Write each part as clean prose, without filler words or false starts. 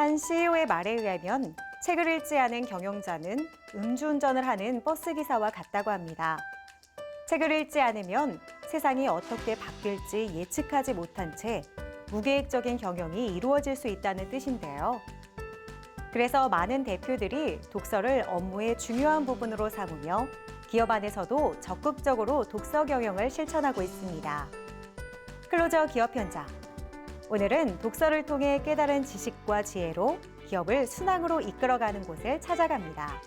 한 CEO의 말에 의하면 책을 읽지 않은 경영자는 음주운전을 하는 버스기사와 같다고 합니다. 책을 읽지 않으면 세상이 어떻게 바뀔지 예측하지 못한 채 무계획적인 경영이 이루어질 수 있다는 뜻인데요. 그래서 많은 대표들이 독서를 업무의 중요한 부분으로 삼으며 기업 안에서도 적극적으로 독서 경영을 실천하고 있습니다. 클로저 기업 현장. 오늘은 독서를 통해 깨달은 지식과 지혜로 기업을 순항으로 이끌어가는 곳을 찾아갑니다.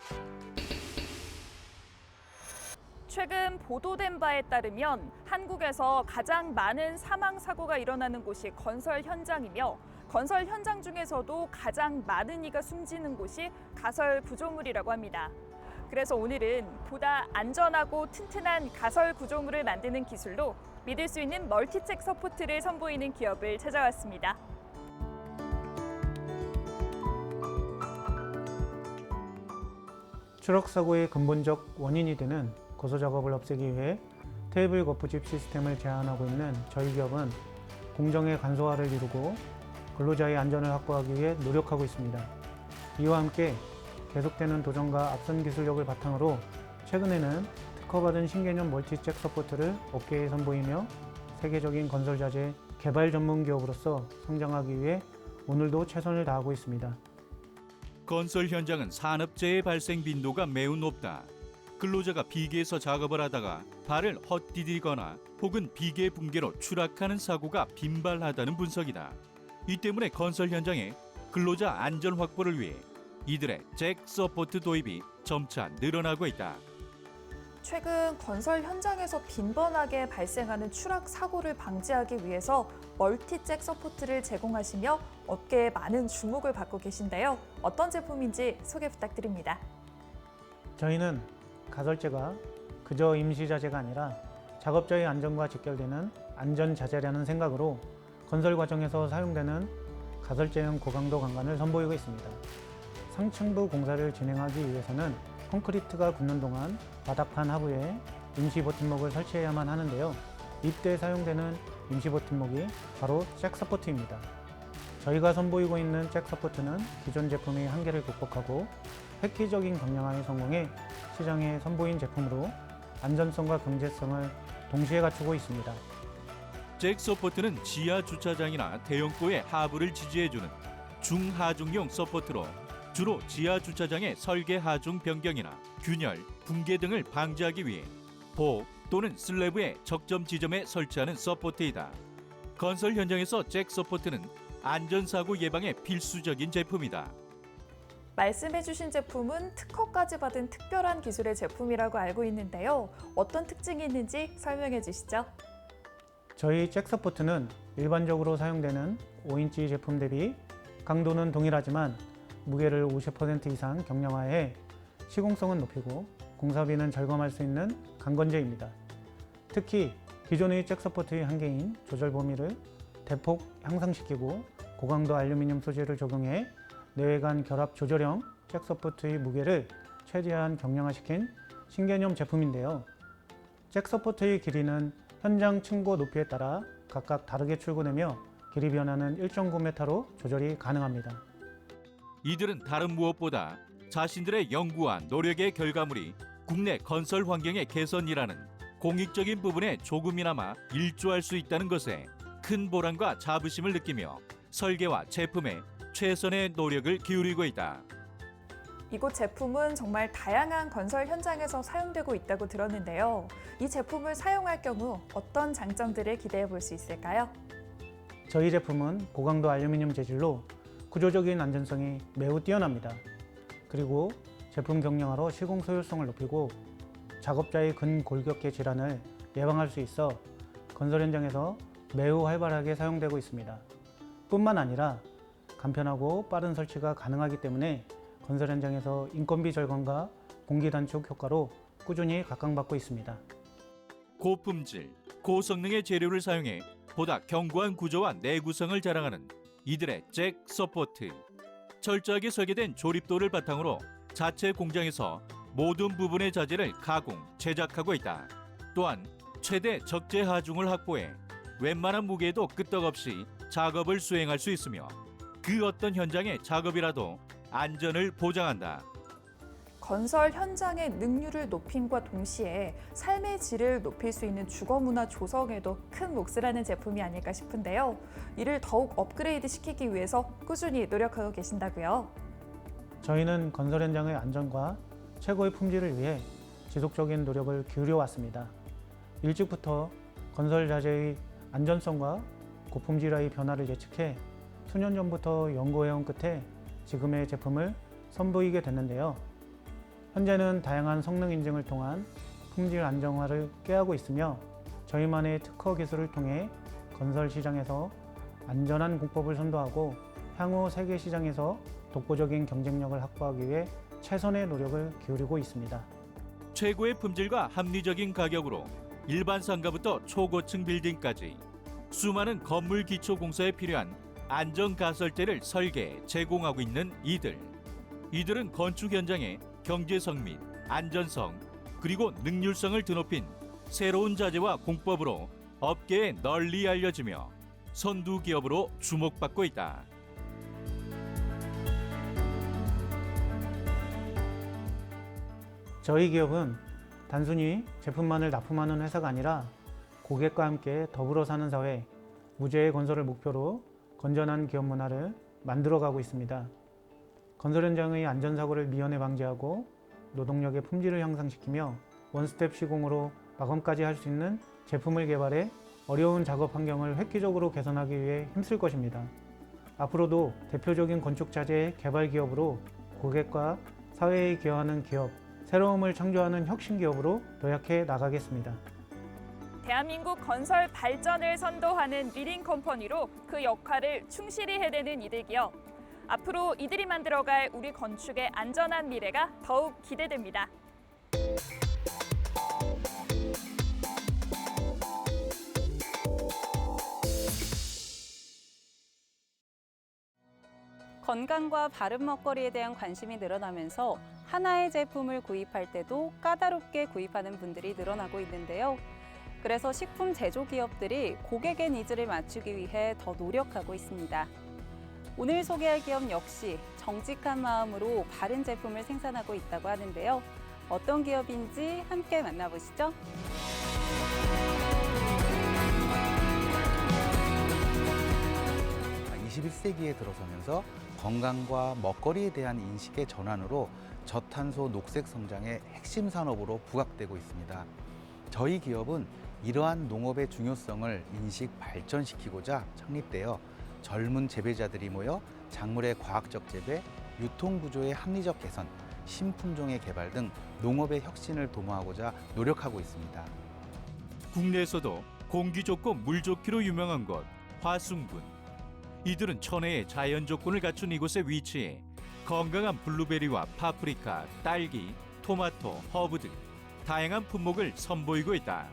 최근 보도된 바에 따르면 한국에서 가장 많은 사망 사고가 일어나는 곳이 건설 현장이며 건설 현장 중에서도 가장 많은 이가 숨지는 곳이 가설 구조물이라고 합니다. 그래서 오늘은 보다 안전하고 튼튼한 가설 구조물을 만드는 기술로 믿을 수 있는 멀티잭 서포트를 선보이는 기업을 찾아왔습니다. 추락 사고의 근본적 원인이 되는 고소 작업을 없애기 위해 테이블 거푸집 시스템을 제안하고 있는 저희 기업은 공정의 간소화를 이루고 근로자의 안전을 확보하기 위해 노력하고 있습니다. 이와 함께 계속되는 도전과 앞선 기술력을 바탕으로 최근에는 특허받은 신개념 멀티잭 서포트를 업계에 선보이며 세계적인 건설 자재 개발 전문 기업으로서 성장하기 위해 오늘도 최선을 다하고 있습니다. 건설 현장은 산업재해 발생 빈도가 매우 높다. 근로자가 비계에서 작업을 하다가 발을 헛디디거나 혹은 비계 붕괴로 추락하는 사고가 빈발하다는 분석이다. 이 때문에 건설 현장에 근로자 안전 확보를 위해 이들의 잭 서포트 도입이 점차 늘어나고 있다. 최근 건설 현장에서 빈번하게 발생하는 추락 사고를 방지하기 위해서 멀티잭 서포트를 제공하시며 업계에 많은 주목을 받고 계신데요. 어떤 제품인지 소개 부탁드립니다. 저희는 가설재가 그저 임시자재가 아니라 작업자의 안전과 직결되는 안전자재라는 생각으로 건설 과정에서 사용되는 가설재형 고강도 강간을 선보이고 있습니다. 상층부 공사를 진행하기 위해서는 콘크리트가 굳는 동안 바닥판 하부에 임시 버팀목을 설치해야만 하는데요. 이때 사용되는 임시 버팀목이 바로 잭 서포트입니다. 저희가 선보이고 있는 잭 서포트는 기존 제품의 한계를 극복하고 획기적인 경량화에 성공해 시장에 선보인 제품으로 안전성과 경제성을 동시에 갖추고 있습니다. 잭 서포트는 지하 주차장이나 대형고의 하부를 지지해주는 중하중용 서포트로 주로 지하 주차장의 설계 하중 변경이나 균열, 붕괴 등을 방지하기 위해 복 또는 슬래브의 적점 지점에 설치하는 서포트이다. 건설 현장에서 잭 서포트는 안전사고 예방에 필수적인 제품이다. 말씀해주신 제품은 특허까지 받은 특별한 기술의 제품이라고 알고 있는데요. 어떤 특징이 있는지 설명해 주시죠. 저희 잭 서포트는 일반적으로 사용되는 5인치 제품 대비 강도는 동일하지만 무게를 50% 이상 경량화해 시공성은 높이고 공사비는 절감할 수 있는 강건재입니다. 특히 기존의 잭 서포트의 한계인 조절 범위를 대폭 향상시키고 고강도 알루미늄 소재를 적용해 내외관 결합 조절형 잭 서포트의 무게를 최대한 경량화시킨 신개념 제품인데요. 잭 서포트의 길이는 현장 층고 높이에 따라 각각 다르게 출고되며 길이 변화는 1.9m로 조절이 가능합니다. 이들은 다른 무엇보다 자신들의 연구와 노력의 결과물이 국내 건설 환경의 개선이라는 공익적인 부분에 조금이나마 일조할 수 있다는 것에 큰 보람과 자부심을 느끼며 설계와 제품에 최선의 노력을 기울이고 있다. 이곳 제품은 정말 다양한 건설 현장에서 사용되고 있다고 들었는데요. 이 제품을 사용할 경우 어떤 장점들을 기대해 볼 수 있을까요? 저희 제품은 고강도 알루미늄 재질로 구조적인 안전성이 매우 뛰어납니다. 그리고 제품 경량화로 시공 소율성을 높이고 작업자의 근골격계 질환을 예방할 수 있어 건설 현장에서 매우 활발하게 사용되고 있습니다. 뿐만 아니라 간편하고 빠른 설치가 가능하기 때문에 건설 현장에서 인건비 절감과 공기 단축 효과로 꾸준히 각광받고 있습니다. 고품질, 고성능의 재료를 사용해 보다 견고한 구조와 내구성을 자랑하는 이들의 잭 서포트. 철저하게 설계된 조립도를 바탕으로 자체 공장에서 모든 부분의 자재를 가공, 제작하고 있다. 또한 최대 적재 하중을 확보해 웬만한 무게에도 끄떡없이 작업을 수행할 수 있으며 그 어떤 현장의 작업이라도 안전을 보장한다. 건설 현장의 능률을 높임과 동시에 삶의 질을 높일 수 있는 주거문화 조성에도 큰 몫을 하는 제품이 아닐까 싶은데요. 이를 더욱 업그레이드 시키기 위해서 꾸준히 노력하고 계신다고요. 저희는 건설 현장의 안전과 최고의 품질을 위해 지속적인 노력을 기울여 왔습니다. 일찍부터 건설 자재의 안전성과 고품질화의 변화를 예측해 수년 전부터 연구해온 끝에 지금의 제품을 선보이게 됐는데요. 현재는 다양한 성능 인증을 통한 품질 안정화를 꾀하고 있으며 저희만의 특허 기술을 통해 건설 시장에서 안전한 공법을 선도하고 향후 세계 시장에서 독보적인 경쟁력을 확보하기 위해 최선의 노력을 기울이고 있습니다. 최고의 품질과 합리적인 가격으로 일반 상가부터 초고층 빌딩까지 수많은 건물 기초 공사에 필요한 안전 가설재를 설계, 제공하고 있는 이들은 건축 현장에 경제성 및 안전성 그리고 능률성을 드높인 새로운 자재와 공법으로 업계에 널리 알려지며 선두 기업으로 주목받고 있다. 저희 기업은 단순히 제품만을 납품하는 회사가 아니라 고객과 함께 더불어 사는 사회, 무죄의 건설을 목표로 건전한 기업 문화를 만들어가고 있습니다. 건설 현장의 안전사고를 미연에 방지하고 노동력의 품질을 향상시키며 원스텝 시공으로 마감까지 할 수 있는 제품을 개발해 어려운 작업 환경을 획기적으로 개선하기 위해 힘쓸 것입니다. 앞으로도 대표적인 건축 자재 개발 기업으로 고객과 사회에 기여하는 기업, 새로움을 창조하는 혁신 기업으로 도약해 나가겠습니다. 대한민국 건설 발전을 선도하는 리딩 컴퍼니로 그 역할을 충실히 해내는 이들기업. 앞으로 이들이 만들어갈 우리 건축의 안전한 미래가 더욱 기대됩니다. 건강과 바른 먹거리에 대한 관심이 늘어나면서 하나의 제품을 구입할 때도 까다롭게 구입하는 분들이 늘어나고 있는데요. 그래서 식품 제조 기업들이 고객의 니즈를 맞추기 위해 더 노력하고 있습니다. 오늘 소개할 기업 역시 정직한 마음으로 바른 제품을 생산하고 있다고 하는데요. 어떤 기업인지 함께 만나보시죠. 아, 21세기에 들어서면서 건강과 먹거리에 대한 인식의 전환으로 저탄소 녹색 성장의 핵심 산업으로 부각되고 있습니다. 저희 기업은 이러한 농업의 중요성을 인식 발전시키고자 창립되어 젊은 재배자들이 모여 작물의 과학적 재배, 유통 구조의 합리적 개선, 신품종의 개발 등 농업의 혁신을 도모하고자 노력하고 있습니다. 국내에서도 공기 좋고 물 좋기로 유명한 곳 화순군. 이들은 천혜의 자연 조건을 갖춘 이곳에 위치해 건강한 블루베리와 파프리카, 딸기, 토마토, 허브 등 다양한 품목을 선보이고 있다.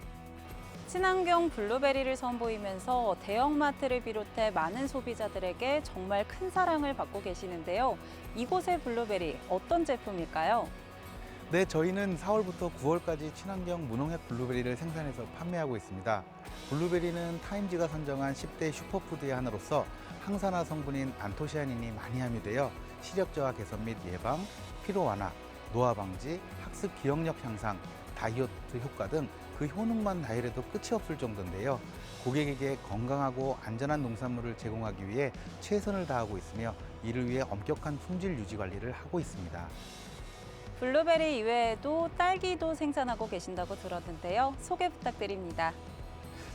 친환경 블루베리를 선보이면서 대형마트를 비롯해 많은 소비자들에게 정말 큰 사랑을 받고 계시는데요. 이곳의 블루베리 어떤 제품일까요? 네, 저희는 4월부터 9월까지 친환경 무농약 블루베리를 생산해서 판매하고 있습니다. 블루베리는 타임지가 선정한 10대 슈퍼푸드의 하나로서 항산화 성분인 안토시아닌이 많이 함유되어 시력 저하 개선 및 예방, 피로 완화, 노화 방지, 학습 기억력 향상, 다이어트 효과 등 그 효능만 다해도 끝이 없을 정도인데요. 고객에게 건강하고 안전한 농산물을 제공하기 위해 최선을 다하고 있으며 이를 위해 엄격한 품질 유지 관리를 하고 있습니다. 블루베리 이외에도 딸기도 생산하고 계신다고 들었는데요. 소개 부탁드립니다.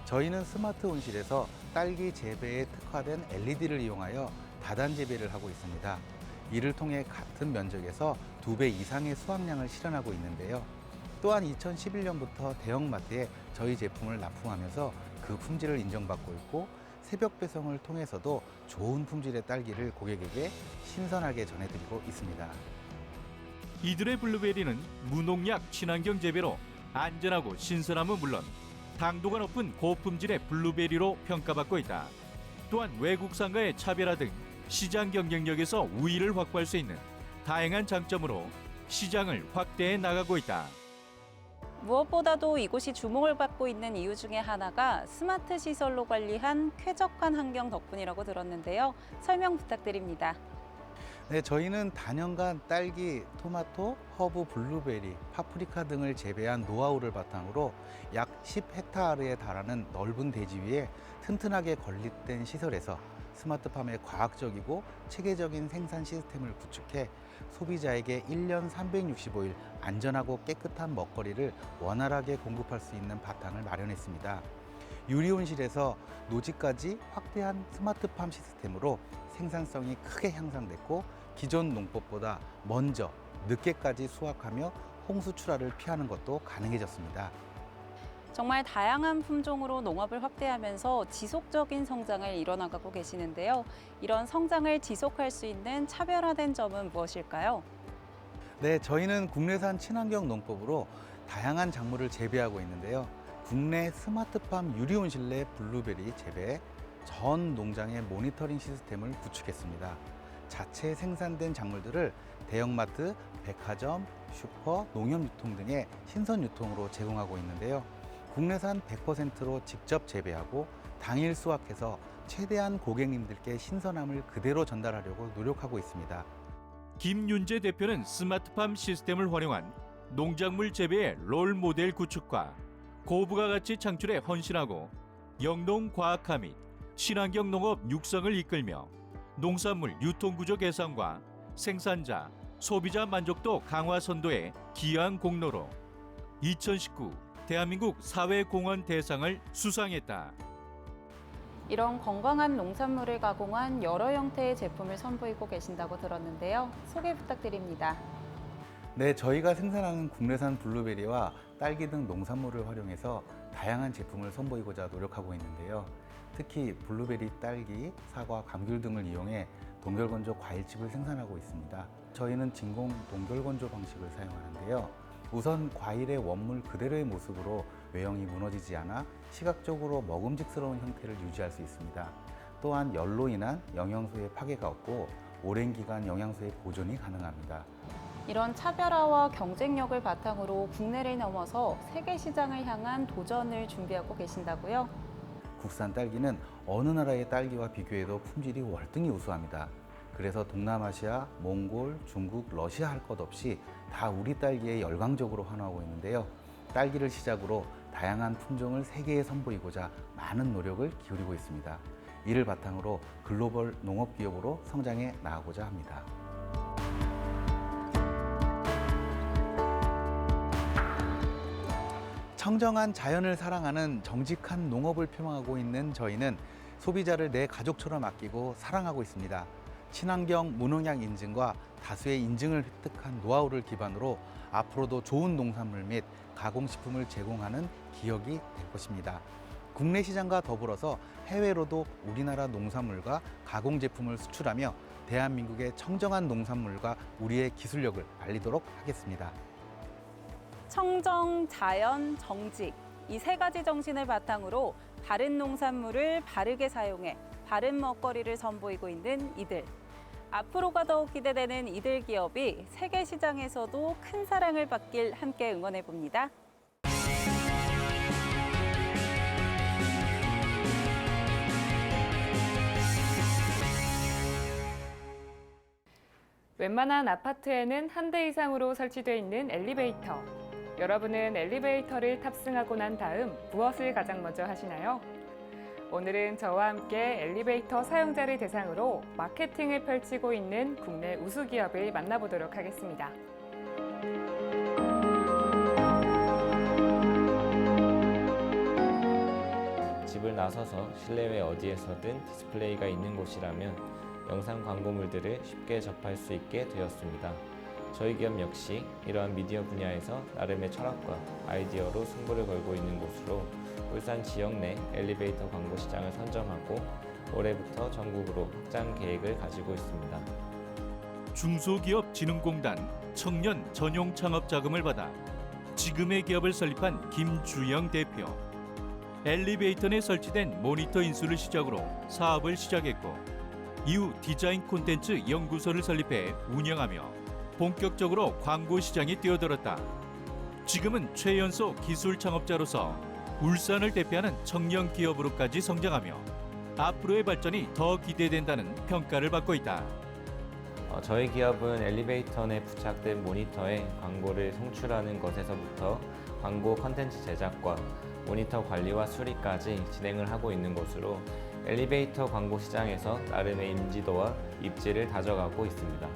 저희는 스마트 온실에서 딸기 재배에 특화된 LED를 이용하여 다단 재배를 하고 있습니다. 이를 통해 같은 면적에서 2배 이상의 수확량을 실현하고 있는데요. 또한 2011년부터 대형마트에 저희 제품을 납품하면서 그 품질을 인정받고 있고 새벽 배송을 통해서도 좋은 품질의 딸기를 고객에게 신선하게 전해드리고 있습니다. 이들의 블루베리는 무농약 친환경 재배로 안전하고 신선함은 물론 당도가 높은 고품질의 블루베리로 평가받고 있다. 또한 외국산과의 차별화 등 시장 경쟁력에서 우위를 확보할 수 있는 다양한 장점으로 시장을 확대해 나가고 있다. 무엇보다도 이곳이 주목을 받고 있는 이유 중에 하나가 스마트 시설로 관리한 쾌적한 환경 덕분이라고 들었는데요. 설명 부탁드립니다. 네, 저희는 다년간 딸기, 토마토, 허브, 블루베리, 파프리카 등을 재배한 노하우를 바탕으로 약 10헥타르에 달하는 넓은 대지 위에 튼튼하게 건립된 시설에서 스마트팜의 과학적이고 체계적인 생산 시스템을 구축해 소비자에게 1년 365일 안전하고 깨끗한 먹거리를 원활하게 공급할 수 있는 바탕을 마련했습니다. 유리온실에서 노지까지 확대한 스마트팜 시스템으로 생산성이 크게 향상됐고 기존 농법보다 먼저 늦게까지 수확하며 홍수 출하를 피하는 것도 가능해졌습니다. 정말 다양한 품종으로 농업을 확대하면서 지속적인 성장을 이뤄나가고 계시는데요. 이런 성장을 지속할 수 있는 차별화된 점은 무엇일까요? 네, 저희는 국내산 친환경 농법으로 다양한 작물을 재배하고 있는데요. 국내 스마트팜 유리온실 내 블루베리 재배 전 농장의 모니터링 시스템을 구축했습니다. 자체 생산된 작물들을 대형마트, 백화점, 슈퍼, 농협유통 등의 신선 유통으로 제공하고 있는데요. 국내산 100%로 직접 재배하고 당일 수확해서 최대한 고객님들께 신선함을 그대로 전달하려고 노력하고 있습니다. 김윤재 대표는 스마트팜 시스템을 활용한 농작물 재배의 롤 모델 구축과 고부가 가치 창출에 헌신하고 영농 과학화 및 친환경 농업 육성을 이끌며 농산물 유통구조 개선과 생산자, 소비자 만족도 강화 선도에 기여한 공로로 2019 대한민국 사회공헌 대상을 수상했다. 이런 건강한 농산물을 가공한 여러 형태의 제품을 선보이고 계신다고 들었는데요. 소개 부탁드립니다. 네, 저희가 생산하는 국내산 블루베리와 딸기 등 농산물을 활용해서 다양한 제품을 선보이고자 노력하고 있는데요. 특히 블루베리, 딸기, 사과, 감귤 등을 이용해 동결건조 과일칩을 생산하고 있습니다. 저희는 진공 동결건조 방식을 사용하는데요. 우선 과일의 원물 그대로의 모습으로 외형이 무너지지 않아 시각적으로 먹음직스러운 형태를 유지할 수 있습니다. 또한 열로 인한 영양소의 파괴가 없고 오랜 기간 영양소의 보존이 가능합니다. 이런 차별화와 경쟁력을 바탕으로 국내를 넘어서 세계 시장을 향한 도전을 준비하고 계신다고요? 국산 딸기는 어느 나라의 딸기와 비교해도 품질이 월등히 우수합니다. 그래서 동남아시아, 몽골, 중국, 러시아 할 것 없이 다 우리 딸기에 열광적으로 환호하고 있는데요. 딸기를 시작으로 다양한 품종을 세계에 선보이고자 많은 노력을 기울이고 있습니다. 이를 바탕으로 글로벌 농업기업으로 성장해 나가고자 합니다. 청정한 자연을 사랑하는 정직한 농업을 표방하고 있는 저희는 소비자를 내 가족처럼 아끼고 사랑하고 있습니다. 친환경 무농약 인증과 다수의 인증을 획득한 노하우를 기반으로 앞으로도 좋은 농산물 및 가공식품을 제공하는 기업이 될 것입니다. 국내 시장과 더불어서 해외로도 우리나라 농산물과 가공제품을 수출하며 대한민국의 청정한 농산물과 우리의 기술력을 알리도록 하겠습니다. 청정, 자연, 정직 이 세 가지 정신을 바탕으로 바른 농산물을 바르게 사용해 바른 먹거리를 선보이고 있는 이들. 앞으로가 더욱 기대되는 이들 기업이 세계 시장에서도 큰 사랑을 받길 함께 응원해 봅니다. 웬만한 아파트에는 한 대 이상으로 설치되어 있는 엘리베이터. 여러분은 엘리베이터를 탑승하고 난 다음 무엇을 가장 먼저 하시나요? 오늘은 저와 함께 엘리베이터 사용자를 대상으로 마케팅을 펼치고 있는 국내 우수 기업을 만나보도록 하겠습니다. 집을 나서서 실내외 어디에서든 디스플레이가 있는 곳이라면 영상 광고물들을 쉽게 접할 수 있게 되었습니다. 저희 기업 역시 이러한 미디어 분야에서 나름의 철학과 아이디어로 승부를 걸고 있는 곳으로 울산 지역 내 엘리베이터 광고 시장을 선점하고 올해부터 전국으로 확장 계획을 가지고 있습니다. 중소기업진흥공단 청년 전용 창업 자금을 받아 지금의 기업을 설립한 김주영 대표. 엘리베이터 내 설치된 모니터 인수를 시작으로 사업을 시작했고 이후 디자인 콘텐츠 연구소를 설립해 운영하며 본격적으로 광고 시장에 뛰어들었다. 지금은 최연소 기술 창업자로서 울산을 대표하는 청년 기업으로까지 성장하며 앞으로의 발전이 더 기대된다는 평가를 받고 있다. 저희 기업은 엘리베이터 내 부착된 모니터에 광고를 송출하는 것에서부터 광고 컨텐츠 제작과 모니터 관리와 수리까지 진행을 하고 있는 것으로 엘리베이터 광고 시장에서 나름의 인지도와 입지를 다져가고 있습니다.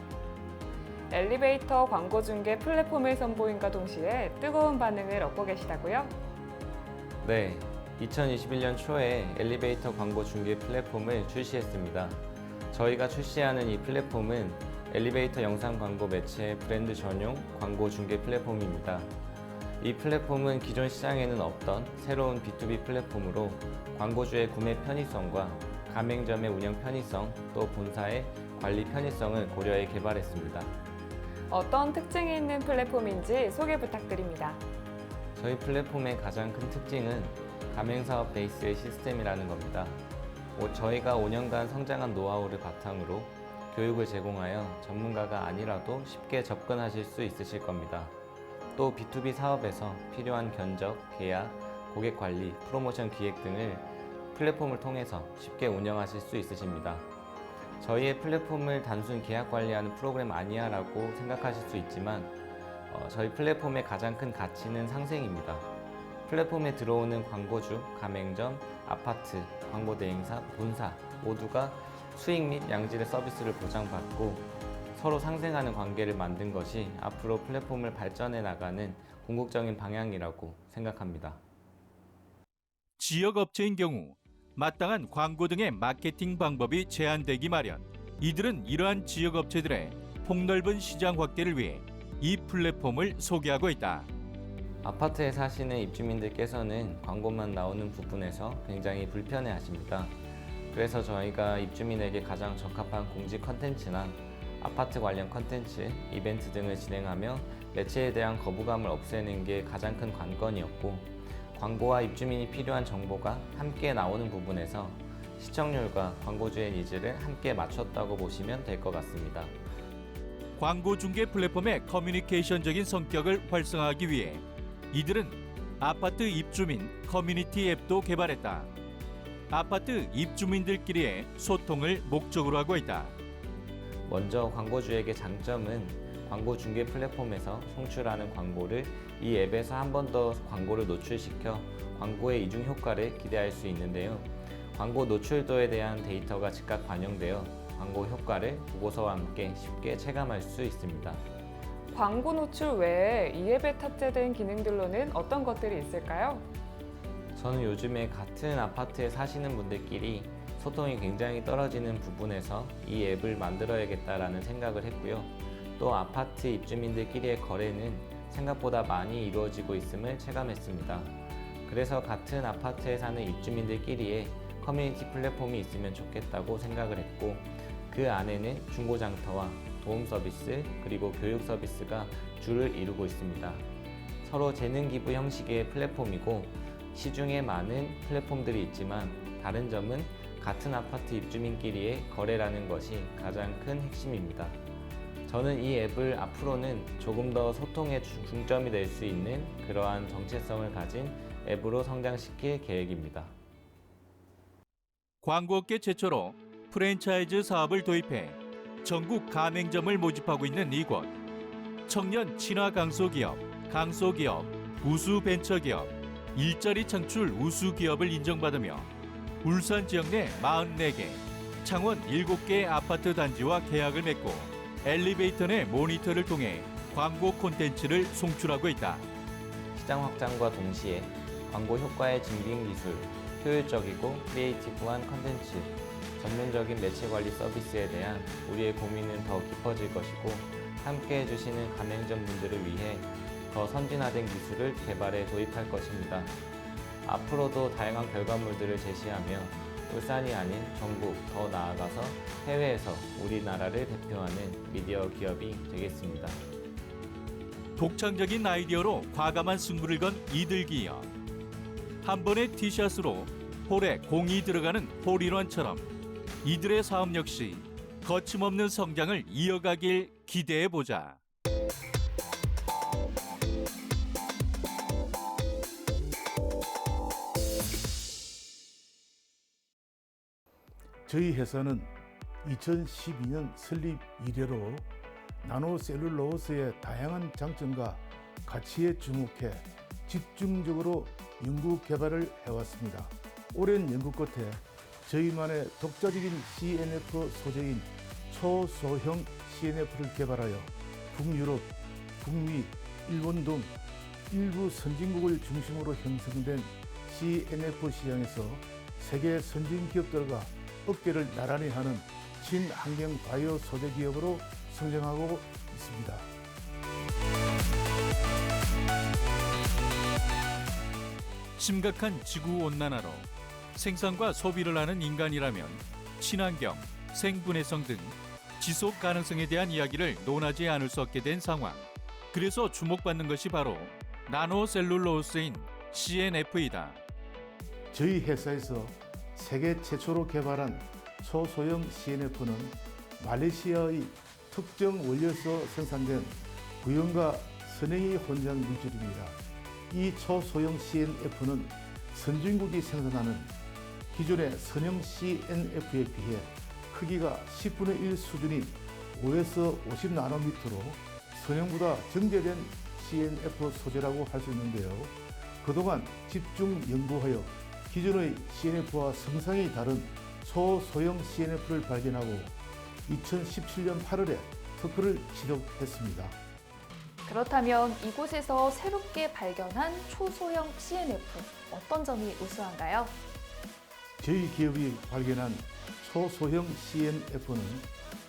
엘리베이터 광고 중개 플랫폼을 선보임과 동시에 뜨거운 반응을 얻고 계시다고요? 네, 2021년 초에 엘리베이터 광고 중개 플랫폼을 출시했습니다. 저희가 출시하는 이 플랫폼은 엘리베이터 영상 광고 매체 브랜드 전용 광고 중개 플랫폼입니다. 이 플랫폼은 기존 시장에는 없던 새로운 B2B 플랫폼으로 광고주의 구매 편의성과 가맹점의 운영 편의성, 또 본사의 관리 편의성을 고려해 개발했습니다. 어떤 특징이 있는 플랫폼인지 소개 부탁드립니다. 저희 플랫폼의 가장 큰 특징은 가맹사업 베이스의 시스템이라는 겁니다. 저희가 5년간 성장한 노하우를 바탕으로 교육을 제공하여 전문가가 아니라도 쉽게 접근하실 수 있으실 겁니다. 또 B2B 사업에서 필요한 견적, 계약, 고객 관리, 프로모션 기획 등을 플랫폼을 통해서 쉽게 운영하실 수 있으십니다. 저희의 플랫폼을 단순 계약 관리하는 프로그램 아니야 라고 생각하실 수 있지만 저희 플랫폼의 가장 큰 가치는 상생입니다. 플랫폼에 들어오는 광고주, 가맹점, 아파트, 광고 대행사, 본사 모두가 수익 및 양질의 서비스를 보장받고 서로 상생하는 관계를 만든 것이 앞으로 플랫폼을 발전해 나가는 궁극적인 방향이라고 생각합니다. 지역 업체인 경우 마땅한 광고 등의 마케팅 방법이 제한되기 마련. 이들은 이러한 지역 업체들의 폭넓은 시장 확대를 위해 이 플랫폼을 소개하고 있다. 아파트에 사시는 입주민들께서는 광고만 나오는 부분에서 굉장히 불편해 하십니다. 그래서 저희가 입주민에게 가장 적합한 공지 컨텐츠나 아파트 관련 컨텐츠, 이벤트 등을 진행하며 매체에 대한 거부감을 없애는 게 가장 큰 관건이었고, 광고와 입주민이 필요한 정보가 함께 나오는 부분에서 시청률과 광고주의 니즈를 함께 맞췄다고 보시면 될 것 같습니다. 광고 중개 플랫폼의 커뮤니케이션적인 성격을 활성화하기 위해 이들은 아파트 입주민 커뮤니티 앱도 개발했다. 아파트 입주민들끼리의 소통을 목적으로 하고 있다. 먼저 광고주에게 장점은 광고 중개 플랫폼에서 송출하는 광고를 이 앱에서 한 번 더 광고를 노출시켜 광고의 이중 효과를 기대할 수 있는데요. 광고 노출도에 대한 데이터가 즉각 반영되어 광고 효과를 보고서와 함께 쉽게 체감할 수 있습니다. 광고 노출 외에 이 앱에 탑재된 기능들로는 어떤 것들이 있을까요? 저는 요즘에 같은 아파트에 사시는 분들끼리 소통이 굉장히 떨어지는 부분에서 이 앱을 만들어야겠다라는 생각을 했고요. 또 아파트 입주민들끼리의 거래는 생각보다 많이 이루어지고 있음을 체감했습니다. 그래서 같은 아파트에 사는 입주민들끼리의 커뮤니티 플랫폼이 있으면 좋겠다고 생각을 했고, 그 안에는 중고장터와 도움 서비스 그리고 교육 서비스가 주를 이루고 있습니다. 서로 재능 기부 형식의 플랫폼이고 시중에 많은 플랫폼들이 있지만 다른 점은 같은 아파트 입주민끼리의 거래라는 것이 가장 큰 핵심입니다. 저는 이 앱을 앞으로는 조금 더 소통의 중점이 될 수 있는 그러한 정체성을 가진 앱으로 성장시킬 계획입니다. 광고업계 최초로 프랜차이즈 사업을 도입해 전국 가맹점을 모집하고 있는 이곳. 청년 친화 강소기업, 강소기업, 우수벤처기업, 일자리 창출 우수기업을 인정받으며 울산 지역 내 44개, 창원 7개 아파트 단지와 계약을 맺고 엘리베이터 내 모니터를 통해 광고 콘텐츠를 송출하고 있다. 시장 확장과 동시에 광고 효과의 증빙 기술, 효율적이고 크리에이티브한 컨텐츠, 전문적인 매체 관리 서비스에 대한 우리의 고민은 더 깊어질 것이고, 함께 해주시는 가맹점 분들을 위해 더 선진화된 기술을 개발해 도입할 것입니다. 앞으로도 다양한 결과물들을 제시하며 울산이 아닌 전국, 더 나아가서 해외에서 우리나라를 대표하는 미디어 기업이 되겠습니다. 독창적인 아이디어로 과감한 승부를 건 이들 기업. 한 번의 티샷으로 홀에 공이 들어가는 홀인원처럼 이들의 사업 역시 거침없는 성장을 이어가길 기대해보자. 저희 회사는 2012년 설립 이래로 나노셀룰로스의 다양한 장점과 가치에 주목해 집중적으로 연구 개발을 해왔습니다. 오랜 연구 끝에 저희만의 독자적인 CNF 소재인 초소형 CNF를 개발하여 북유럽, 북미, 일본 등 일부 선진국을 중심으로 형성된 CNF 시장에서 세계 선진 기업들과 어깨를 나란히 하는 친환경 바이오 소재 기업으로 성장하고 있습니다. 심각한 지구온난화로 생산과 소비를 하는 인간이라면 친환경, 생분해성 등 지속 가능성에 대한 이야기를 논하지 않을 수 없게 된 상황. 그래서 주목받는 것이 바로 나노셀룰로스인 CNF이다. 저희 회사에서 세계 최초로 개발한 초소형 CNF는 말레이시아의 특정 원료에서 생산된 구연과 선행이 혼전 물질입니다. 이 초소형 CNF는 선진국이 생산하는 기존의 선형 CNF에 비해 크기가 10분의 1 수준인 5에서 50나노미터로 선형보다 정제된 CNF 소재라고 할 수 있는데요. 그동안 집중 연구하여 기존의 CNF와 성상이 다른 초소형 CNF를 발견하고 2017년 8월에 특허를 취득했습니다. 그렇다면 이곳에서 새롭게 발견한 초소형 CNF, 어떤 점이 우수한가요? 저희 기업이 발견한 초소형 CNF는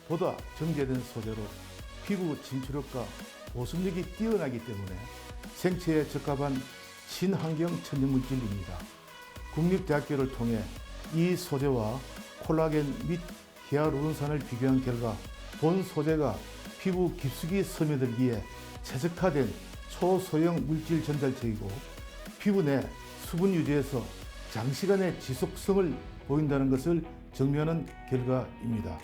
보다 정제된 소재로 피부 진출력과 보습력이 뛰어나기 때문에 생체에 적합한 친환경 천연물질입니다. 국립대학교를 통해 이 소재와 콜라겐 및 히알루론산을 비교한 결과 본 소재가 피부 깊숙이 스며들기에 최적화된 초소형 물질 전달체이고 피부 내 수분 유지에서 장시간의 지속성을 보인다는 것을 증명하는 결과입니다.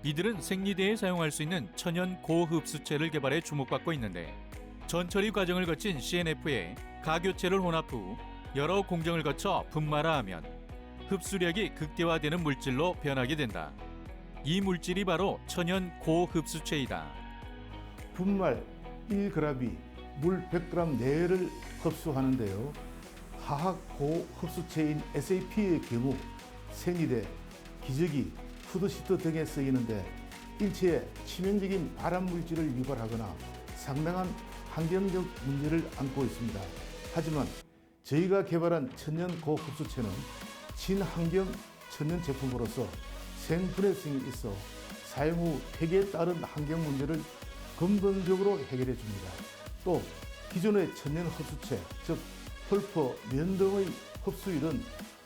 이들은 생리대에 사용할 수 있는 천연 고흡수체를 개발해 주목받고 있는데 전처리 과정을 거친 CNF에 가교체를 혼합 후 여러 공정을 거쳐 분말화하면 흡수력이 극대화되는 물질로 변하게 된다. 이 물질이 바로 천연 고흡수체이다. 분말 1g이 물 100g 내를 흡수하는데요. 화학 고흡수체인 SAP의 경우 생리대, 기저귀, 푸드시트 등에 쓰이는데 인체에 치명적인 발암 물질을 유발하거나 상당한 환경적 문제를 안고 있습니다. 하지만 저희가 개발한 천연 고흡수체는 친환경 천연 제품으로서 생분해성이 있어 사용 후 폐기에 따른 환경 문제를 근본적으로 해결해 줍니다. 또 기존의 천연 흡수체, 즉 펄프, 면 등의 흡수율은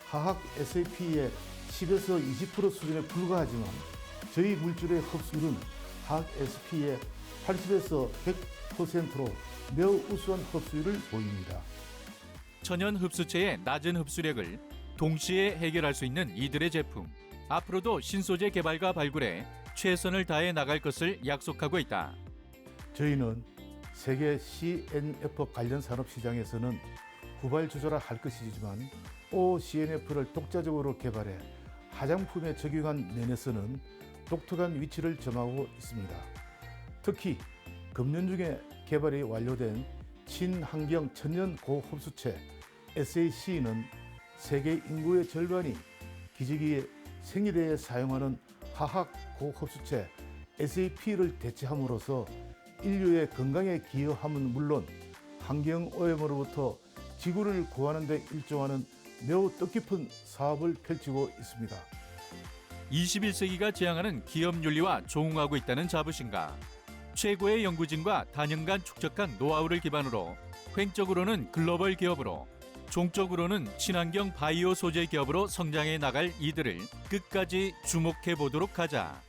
화학 SAP의 10에서 20% 수준에 불과하지만 저희 물질의 흡수율은 화학 SAP의 80에서 100%로 매우 우수한 흡수율을 보입니다. 천연 흡수체의 낮은 흡수력을 동시에 해결할 수 있는 이들의 제품. 앞으로도 신소재 개발과 발굴에 최선을 다해 나갈 것을 약속하고 있다. 저희는 세계 CNF 관련 산업 시장에서는 후발주자라 할 것이지만 OCNF를 독자적으로 개발해 화장품에 적용한 면에서는 독특한 위치를 점하고 있습니다. 특히 금년 중에 개발이 완료된 친환경 천연 고흡수체 SAC는 세계 인구의 절반이 기저귀에 생리대에 사용하는 화학 고흡수체 SAP를 대체함으로써 인류의 건강에 기여함은 물론 환경오염으로부터 지구를 구하는 데 일조하는 매우 뜻깊은 사업을 펼치고 있습니다. 21세기가 지향하는 기업 윤리와 조응하고 있다는 자부심과 최고의 연구진과 단연간 축적한 노하우를 기반으로 횡적으로는 글로벌 기업으로 종적으로는 친환경 바이오 소재 기업으로 성장해 나갈 이들을 끝까지 주목해 보도록 하자.